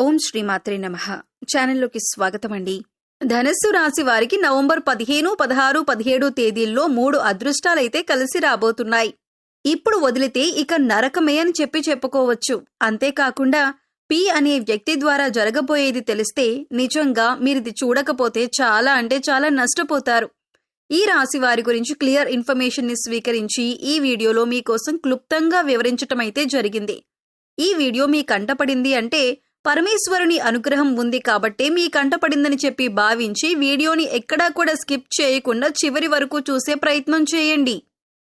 ఓం శ్రీమాత్రే నమః. ఛానల్లోకి స్వాగతం అండి. ధనస్సు రాశి వారికి నవంబర్ 15, 16, 17 తేదీల్లో 3 అదృష్టాలైతే కలిసి రాబోతున్నాయి. ఇప్పుడు వదిలితే ఇక నరకమే అని చెప్పుకోవచ్చు. అంతేకాకుండా పి అనే వ్యక్తి ద్వారా జరగబోయేది తెలిస్తే నిజంగా మీరిది చూడకపోతే చాలా నష్టపోతారు. ఈ రాశి వారి గురించి క్లియర్ ఇన్ఫర్మేషన్ ని స్వీకరించి ఈ వీడియోలో మీకోసం క్లుప్తంగా వివరించటం అయితే జరిగింది. ఈ వీడియో మీ కంటపడింది అంటే పరమేశ్వరుని అనుగ్రహం ఉంది కాబట్టే మీ కంటపడిందని చెప్పి భావించి వీడియోని ఎక్కడా కూడా స్కిప్ చేయకుండా చివరి వరకు చూసే ప్రయత్నం చేయండి.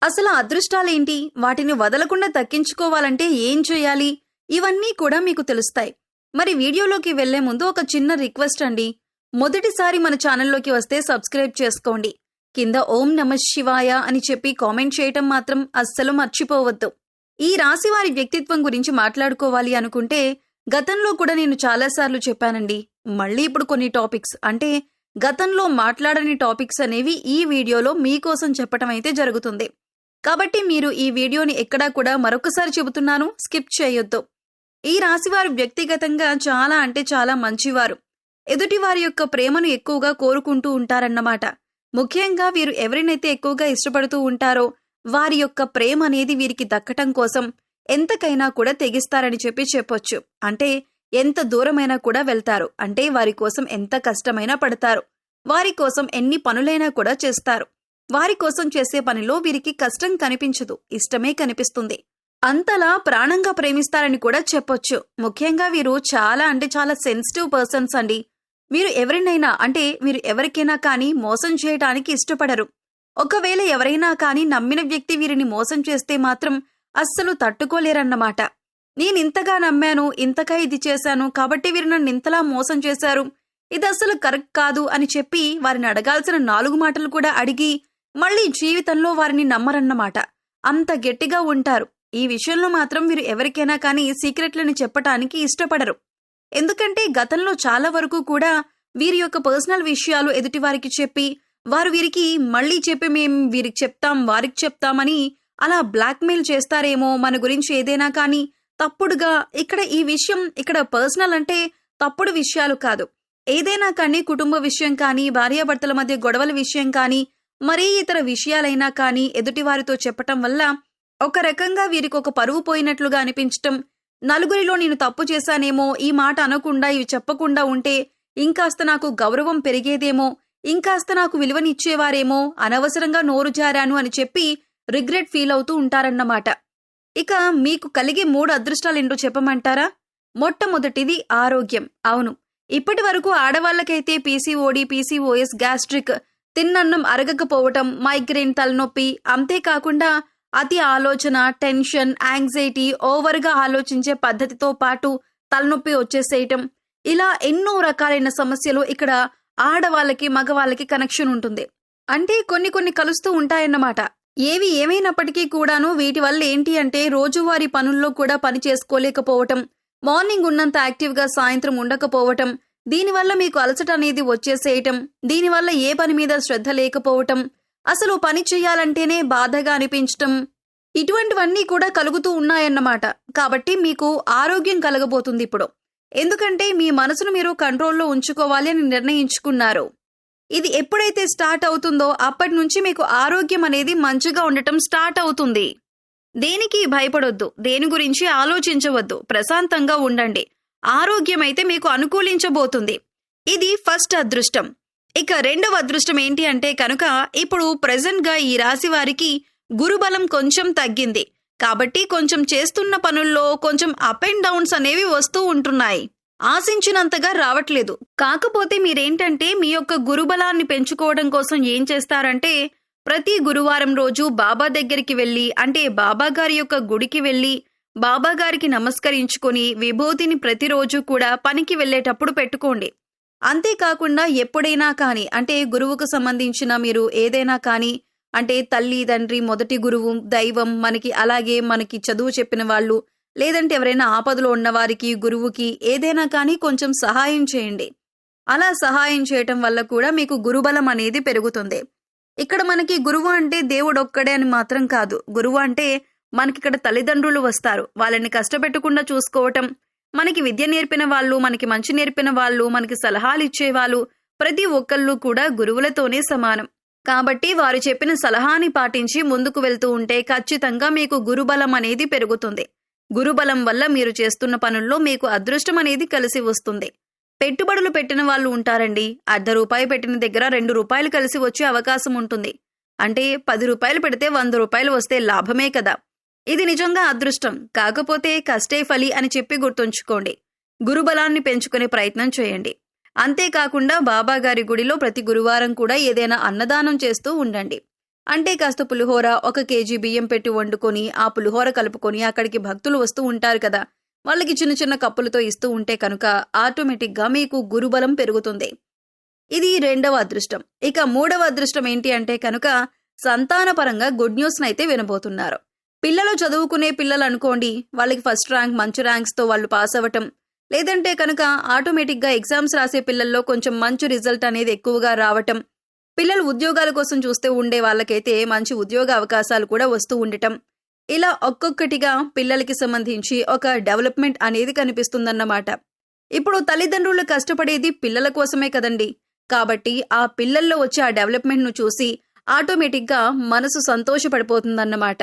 అసలు అదృష్టాలేంటి, వాటిని వదలకుండా దక్కించుకోవాలంటే ఏం చేయాలి, ఇవన్నీ కూడా మీకు తెలుస్తాయి. మరి వీడియోలోకి వెళ్లే ముందు ఒక చిన్న రిక్వెస్ట్ అండి. మొదటిసారి మన ఛానల్లోకి వస్తే సబ్స్క్రైబ్ చేసుకోండి. కింద ఓం నమః శివాయ అని చెప్పి కామెంట్ చేయటం మాత్రం అస్సలు మర్చిపోవద్దు. ఈ రాశి వారి వ్యక్తిత్వం గురించి మాట్లాడుకోవాలి అనుకుంటే గతంలో కూడా నేను చాలాసార్లు చెప్పానండి. మళ్ళీ ఇప్పుడు కొన్ని టాపిక్స్ అంటే గతంలో మాట్లాడని టాపిక్స్ అనేవి ఈ వీడియోలో మీకోసం చెప్పటం అయితే జరుగుతుంది. కాబట్టి మీరు ఈ వీడియోని ఎక్కడా కూడా మరొకసారి చెబుతున్నాను, స్కిప్ చేయొద్దు. ఈ రాశివారు వ్యక్తిగతంగా చాలా మంచివారు. ఎదుటి వారి యొక్క ప్రేమను ఎక్కువగా కోరుకుంటూ ఉంటారన్నమాట. ముఖ్యంగా వీరు ఎవరినైతే ఎక్కువగా ఇష్టపడుతూ ఉంటారో వారి యొక్క ప్రేమ అనేది వీరికి దక్కటం కోసం ఎంతకైనా కూడా తెగిస్తారని చెప్పొచ్చు. అంటే ఎంత దూరమైనా కూడా వెళ్తారు. అంటే వారి కోసం ఎంత కష్టమైనా పడతారు. వారి కోసం ఎన్ని పనులైనా కూడా చేస్తారు. వారి కోసం చేసే పనిలో వీరికి కష్టం కనిపించదు, ఇష్టమే కనిపిస్తుంది. అంతలా ప్రాణంగా ప్రేమిస్తారని కూడా చెప్పొచ్చు. ముఖ్యంగా వీరు చాలా సెన్సిటివ్ పర్సన్స్ అండి. మీరు ఎవరికైనా కానీ మోసం చేయటానికి ఇష్టపడరు. ఒకవేళ ఎవరైనా కానీ నమ్మిన వ్యక్తి వీరిని మోసం చేస్తే మాత్రం అస్సలు తట్టుకోలేరన్నమాట. నేనింతగా నమ్మాను, ఇంతగా ఇది చేశాను కాబట్టి వీరు నన్ను ఇంతలా మోసం చేశారు, ఇది అస్సలు కరెక్ట్ కాదు అని చెప్పి వారిని అడగాల్సిన 4 మాటలు కూడా అడిగి మళ్ళీ జీవితంలో వారిని నమ్మరన్నమాట. అంత గట్టిగా ఉంటారు. ఈ విషయంలో మాత్రం వీరు ఎవరికైనా కానీ సీక్రెట్లని చెప్పటానికి ఇష్టపడరు. ఎందుకంటే గతంలో చాలా వరకు కూడా వీరి యొక్క పర్సనల్ విషయాలు ఎదుటివారికి చెప్పి వారు వీరికి మళ్ళీ చెప్పి మేం వీరికి చెప్తాం వారికి చెప్తామని అలా బ్లాక్మెయిల్ చేస్తారేమో, మన గురించి ఏదైనా కానీ తప్పుడుగా. ఈ విషయం ఇక్కడ పర్సనల్ అంటే తప్పుడు విషయాలు కాదు. ఏదైనా కానీ కుటుంబ విషయం కానీ, భార్యాభర్తల మధ్య గొడవల విషయం కానీ, మరీ ఇతర విషయాలైనా కానీ ఎదుటివారితో చెప్పటం వల్ల ఒక రకంగా వీరికి ఒక పరువు పోయినట్లుగా అనిపించటం, నలుగురిలో నేను తప్పు చేశానేమో, ఈ మాట అనకుండా ఇవి చెప్పకుండా ఉంటే ఇంకాస్త నాకు గౌరవం పెరిగేదేమో, ఇంకాస్త నాకు విలువనిచ్చేవారేమో, అనవసరంగా నోరు జారాను అని చెప్పి రిగ్రెట్ ఫీల్ అవుతూ ఉంటారన్నమాట. ఇక మీకు కలిగే 3 అదృష్టాలేంటో చెప్పమంటారా? మొట్టమొదటిది ఆరోగ్యం. అవును, ఇప్పటి వరకు ఆడవాళ్లకైతే పీసీఓడి, పీసీఓఎస్, గ్యాస్ట్రిక్, తిన్నన్నం అరగకపోవటం, మైగ్రేన్, తలనొప్పి, అంతేకాకుండా అతి ఆలోచన, టెన్షన్, యాంగ్జైటీ, ఓవర్గా ఆలోచించే పద్ధతితో పాటు తలనొప్పి వచ్చేసేయటం, ఇలా ఎన్నో రకాలైన సమస్యలు ఇక్కడ ఆడవాళ్ళకి మగవాళ్ళకి కనెక్షన్ ఉంటుంది. అంటే కొన్ని కలుస్తూ ఉంటాయన్నమాట. ఏమైనప్పటికీ కూడాను వీటి వల్ల ఏంటి అంటే రోజువారీ పనుల్లో కూడా పని చేసుకోలేకపోవటం, మార్నింగ్ ఉన్నంత యాక్టివ్గా సాయంత్రం ఉండకపోవటం, దీనివల్ల మీకు అలసట అనేది వచ్చేసేయటం, దీనివల్ల ఏ పని మీద శ్రద్ధ లేకపోవటం, అసలు పని చేయాలంటేనే బాధగా అనిపించటం, ఇటువంటివన్నీ కూడా కలుగుతూ ఉన్నాయన్నమాట. కాబట్టి మీకు ఆరోగ్యం కలగబోతుంది ఇప్పుడు. ఎందుకంటే మీ మనసును మీరు కంట్రోల్లో ఉంచుకోవాలి అని నిర్ణయించుకున్నారు. ఇది ఎప్పుడైతే స్టార్ట్ అవుతుందో అప్పటి నుంచి మీకు ఆరోగ్యం అనేది మంచిగా ఉండటం స్టార్ట్ అవుతుంది. దేనికి భయపడొద్దు, దేని గురించి ఆలోచించవద్దు, ప్రశాంతంగా ఉండండి. ఆరోగ్యం అయితే మీకు అనుకూలించబోతుంది. ఇది ఫస్ట్ అదృష్టం. ఇక రెండవ అదృష్టం ఏంటి అంటే కనుక ఇప్పుడు ప్రెజెంట్ గా ఈ రాశి వారికి గురుబలం కొంచెం తగ్గింది. కాబట్టి కొంచెం చేస్తున్న పనుల్లో కొంచెం అప్ అండ్ డౌన్స్ అనేవి వస్తూ ఉంటున్నాయి. ఆశించినంతగా రావట్లేదు. కాకపోతే మీరేంటంటే మీ యొక్క గురుబలాన్ని పెంచుకోవడం కోసం ఏం చేస్తారంటే ప్రతి గురువారం రోజు బాబా దగ్గరికి వెళ్ళి, అంటే బాబా గారి యొక్క గుడికి వెళ్ళి బాబా గారికి నమస్కరించుకొని విభూతిని ప్రతిరోజు కూడా పనికి వెళ్ళేటప్పుడు పెట్టుకోండి. అంతేకాకుండా ఎప్పుడైనా కానీ అంటే గురువుకు సంబంధించిన మీరు ఏదైనా కానీ అంటే తల్లి తండ్రి మొదటి గురువు దైవం మనకి చదువు చెప్పిన వాళ్ళు, లేదంటే ఎవరైనా ఆపదలో ఉన్నవారికి గురువుకి ఏదైనా కానీ కొంచెం సహాయం చేయండి. అలా సహాయం చేయటం వల్ల కూడా మీకు గురుబలం అనేది పెరుగుతుంది. ఇక్కడ మనకి గురువు అంటే దేవుడు ఒక్కడే అని మాత్రం కాదు. గురువు అంటే మనకిక్కడ తల్లిదండ్రులు వస్తారు. వాళ్ళని కష్టపెట్టకుండా చూసుకోవటం, మనకి విద్య నేర్పిన వాళ్ళు, మనకి మంచి నేర్పిన వాళ్ళు, మనకి సలహాలు ఇచ్చేవాళ్ళు ప్రతి ఒక్కళ్ళు కూడా గురువులతోనే సమానం. కాబట్టి వారు చెప్పిన సలహాని పాటించి ముందుకు వెళ్తూ ఉంటే ఖచ్చితంగా మీకు గురుబలం అనేది పెరుగుతుంది. గురుబలం వల్ల మీరు చేస్తున్న పనుల్లో మీకు అదృష్టం అనేది కలిసి వస్తుంది. పెట్టుబడులు పెట్టిన వాళ్ళు ఉంటారండి. ₹1 పెట్టిన దగ్గర ₹2 కలిసి వచ్చే అవకాశం ఉంటుంది. అంటే ₹10 పెడితే ₹100 వస్తే లాభమే కదా. ఇది నిజంగా అదృష్టం. కాకపోతే కష్టే ఫలి అని చెప్పి గుర్తుంచుకోండి. గురుబలాన్ని పెంచుకునే ప్రయత్నం చేయండి. అంతేకాకుండా బాబాగారి గుడిలో ప్రతి గురువారం కూడా ఏదైనా అన్నదానం చేస్తూ ఉండండి. అంటే కాస్త పులిహోర, 1 కేజీ బియ్యం పెట్టి వండుకొని ఆ పులిహోర కలుపుకొని అక్కడికి భక్తులు వస్తూ ఉంటారు కదా, వాళ్ళకి చిన్న చిన్న కప్పులతో ఇస్తూ ఉంటే కనుక ఆటోమేటిక్గా మీకు గురుబలం పెరుగుతుంది. ఇది 2వ అదృష్టం. ఇక 3వ అదృష్టం ఏంటి అంటే కనుక సంతానపరంగా గుడ్ న్యూస్ నైతే వినబోతున్నారు. పిల్లలు చదువుకునే పిల్లలు అనుకోండి, వాళ్ళకి ఫస్ట్ ర్యాంక్, మంచి ర్యాంక్స్తో వాళ్ళు పాస్ అవ్వటం, లేదంటే కనుక ఆటోమేటిక్గా ఎగ్జామ్స్ రాసే పిల్లల్లో కొంచెం మంచి రిజల్ట్ అనేది ఎక్కువగా రావటం, పిల్లలు ఉద్యోగాల కోసం చూస్తూ ఉండే వాళ్ళకైతే మంచి ఉద్యోగ అవకాశాలు కూడా వస్తూ ఉండటం, ఇలా ఒక్కొక్కటిగా పిల్లలకి సంబంధించి ఒక డెవలప్మెంట్ అనేది కనిపిస్తుందన్నమాట. ఇప్పుడు తల్లిదండ్రులు కష్టపడేది పిల్లల కోసమే కదండి. కాబట్టి ఆ పిల్లల్లో వచ్చే ఆ డెవలప్మెంట్ను చూసి ఆటోమేటిక్గా మనసు సంతోషపడిపోతుందన్నమాట.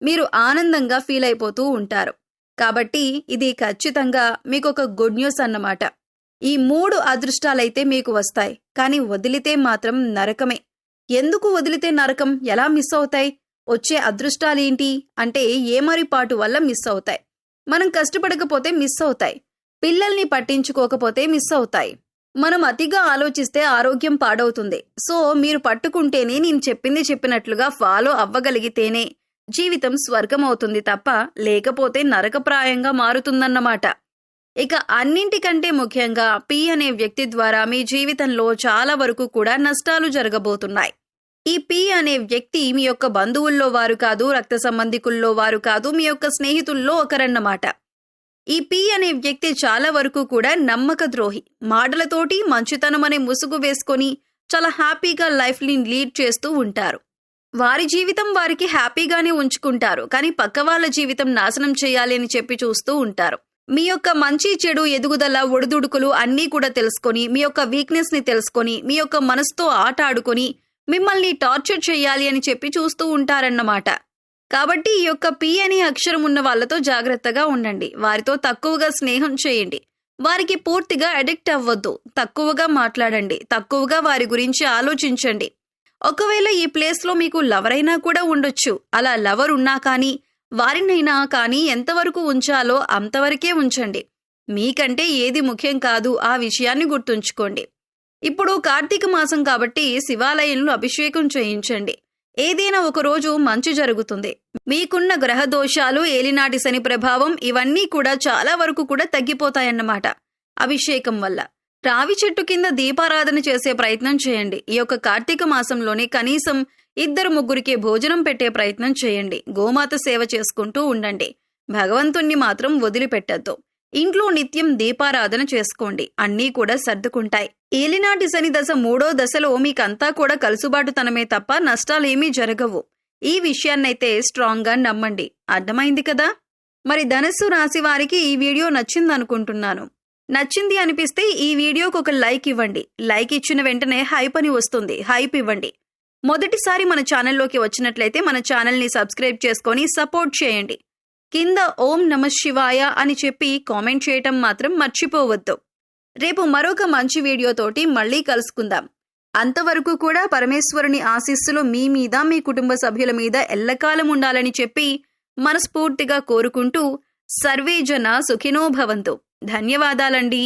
మీరు ఆనందంగా ఫీల్ అయిపోతూ ఉంటారు. కాబట్టి ఇది ఖచ్చితంగా మీకు ఒక గుడ్ న్యూస్ అన్నమాట. ఈ 3 అదృష్టాలైతే మీకు వస్తాయి. కానీ వదిలితే మాత్రం నరకమే. ఎందుకు వదిలితే నరకం? ఎలా మిస్ అవుతాయి? వచ్చే అదృష్టాలేంటి అంటే ఏమరిపాటు వల్ల మిస్ అవుతాయి. మనం కష్టపడకపోతే మిస్ అవుతాయి. పిల్లల్ని పట్టించుకోకపోతే మిస్ అవుతాయి. మనం అతిగా ఆలోచిస్తే ఆరోగ్యం పాడవుతుంది. సో మీరు పట్టుకుంటేనే, నేను చెప్పింది చెప్పినట్లుగా ఫాలో అవ్వగలిగితేనే జీవితం స్వర్గం అవుతుంది తప్ప లేకపోతే నరకప్రాయంగా మారుతుందన్నమాట. ఇక అన్నింటికంటే ముఖ్యంగా పి అనే వ్యక్తి ద్వారా మీ జీవితంలో చాలా వరకు కూడా నష్టాలు జరగబోతున్నాయి. ఈ పి అనే వ్యక్తి మీ యొక్క బంధువుల్లో వారు కాదు, రక్త సంబంధికుల్లో వారు కాదు, మీ యొక్క స్నేహితుల్లో ఒకరన్నమాట. ఈ పి అనే వ్యక్తి చాలా వరకు కూడా నమ్మక ద్రోహి. మాటలతోటి మంచితనం అనే ముసుగు వేసుకొని చాలా హ్యాపీగా లైఫ్ని లీడ్ చేస్తూ ఉంటారు. వారి జీవితం వారికి హ్యాపీగానే ఉంచుకుంటారు, కానీ పక్క వాళ్ళ జీవితం నాశనం చేయాలి అని చెప్పి చూస్తూ ఉంటారు. మీ యొక్క మంచి చెడు ఎదుగుదల ఒడిదుడుకులు అన్నీ కూడా తెలుసుకొని, మీ యొక్క వీక్నెస్ ని తెలుసుకొని, మీ యొక్క మనసుతో ఆట ఆడుకొని మిమ్మల్ని టార్చర్ చేయాలి అని చెప్పి చూస్తూ ఉంటారన్నమాట. కాబట్టి ఈ యొక్క పి అనే అక్షరం ఉన్న వాళ్ళతో జాగ్రత్తగా ఉండండి. వారితో తక్కువగా స్నేహం చేయండి. వారికి పూర్తిగా అడిక్ట్ అవ్వద్దు. తక్కువగా మాట్లాడండి. తక్కువగా వారి గురించి ఆలోచించండి. ఒకవేళ ఈ ప్లేస్లో మీకు లవర్ అయినా కూడా ఉండొచ్చు. అలా లవర్ ఉన్నా కానీ, వారినైనా కానీ ఎంతవరకు ఉంచాలో అంతవరకే ఉంచండి. మీకంటే ఏది ముఖ్యం కాదు, ఆ విషయాన్ని గుర్తుంచుకోండి. ఇప్పుడు కార్తీక మాసం కాబట్టి శివాలయంలో అభిషేకం చేయించండి. ఏదైనా ఒక రోజు మంచి జరుగుతుంది. మీకున్న గ్రహ దోషాలు, ఏలినాటి శని ప్రభావం ఇవన్నీ కూడా చాలా వరకు కూడా తగ్గిపోతాయన్నమాట అభిషేకం వల్ల. రావి చెట్టు కింద దీపారాధన చేసే ప్రయత్నం చేయండి. ఈ యొక్క కార్తీక మాసంలోనే కనీసం 2-3కి భోజనం పెట్టే ప్రయత్నం చేయండి. గోమాత సేవ చేసుకుంటూ ఉండండి. భగవంతుణ్ణి మాత్రం వదిలిపెట్టద్దు. ఇంట్లో నిత్యం దీపారాధన చేసుకోండి. అన్నీ కూడా సర్దుకుంటాయి. ఏలినాటి శని దశ 3వ దశలో మీకంతా కూడా కలుసుబాటుతనమే తప్ప నష్టాలేమీ జరగవు. ఈ విషయాన్నైతే స్ట్రాంగ్గా నమ్మండి. అర్థమైంది కదా? మరి ధనుస్సు రాశి వారికి ఈ వీడియో నచ్చిందనుకుంటున్నాను. నచ్చింది అనిపిస్తే ఈ వీడియోకి ఒక లైక్ ఇవ్వండి. లైక్ ఇచ్చిన వెంటనే హైప్ అని వస్తుంది. హైప్ ఇవ్వండి. మొదటిసారి మన ఛానల్లోకి వచ్చినట్లయితే మన ఛానల్ని సబ్స్క్రైబ్ చేసుకొని సపోర్ట్ చేయండి. కింద ఓం నమః శివాయ అని చెప్పి కామెంట్ చేయటం మాత్రం మర్చిపోవద్దు. రేపు మరొక మంచి వీడియోతోటి మళ్ళీ కలుసుకుందాం. అంతవరకు కూడా పరమేశ్వరుని ఆశీస్సులు మీ మీద, మీ కుటుంబ సభ్యుల మీద ఎల్లకాలం ఉండాలని చెప్పి మనస్ఫూర్తిగా కోరుకుంటూ సర్వే జన సుఖినో భవంతు. ధన్యవాదాలండి.